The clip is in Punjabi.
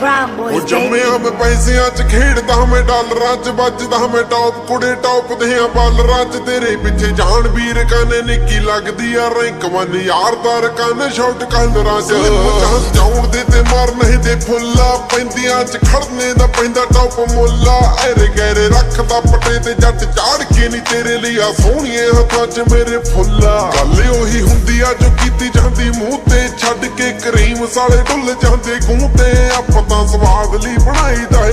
Brown ਉਹ boys, ਜੰਮਿਆ baby. ਮੈਂ ਪੈਸਿਆਂ 'ਚ ਖੇਡਦਾ ਮੈਂ ਡਾਲਰਾਂ 'ਚ ਵੱਜਦਾ ਮੈਂ ਟੌਪ ਕੁੜੇ ਟੌਪ ਦੇ ਆ ਬਾਲਰਾਂ 'ਚ ਤੇਰੇ ਪਿੱਛੇ ਜਾਣ ਵੀਰ ਕਾਨੇ ਨਿੱਕੀ ਲੱਗਦੀ ਆ ਰੈਂਕ 1 ਯਾਰ ਦਰ ਕਾਨੇ ਸ਼ਾਟ ਕਲਰਾਂ 'ਚ ਜਾਉਣ ਦੇ ਤੇ ਮਾਰ ਨਹੀਂ ਦੇ ਫੁੱਲਾ ਪੈਂਦੀਆਂ 'ਚ ਖੜਨੇ ਦਾ ਪੈਂਦਾ ਟੌਪ ਮੁੱਲਾ ਐਰੇ ਗੈਰੇ ਰੱਖਦਾ ਪੱਟੇ ਤੇ ਜੱਟ ਚਾੜ ਕੇ ਨਹੀਂ ਤੇਰੇ ਲਈ ਆ ਸੋਹਣੀਏ ਹੱਥਾਂ 'ਚ ਮੇਰੇ ਫੁੱਲਾ ਗੱਲ ਉਹੀ ਹੁੰਦੀ ਆ ਜੋ ਕੀਤੀ ਜਾਂਦੀ ਮੂੰਹ ਤੇ ਛੱਡ ਕੇ ਕਰੀਮ ਸਾਲੇ ਢੁੱਲ ਜਾਂਦੇ ਗੂੰ ਤੇ ਆਪਾਂ ਤਾਂ ਸਵਾਦ ਲਈ ਬਣਾਈਦਾ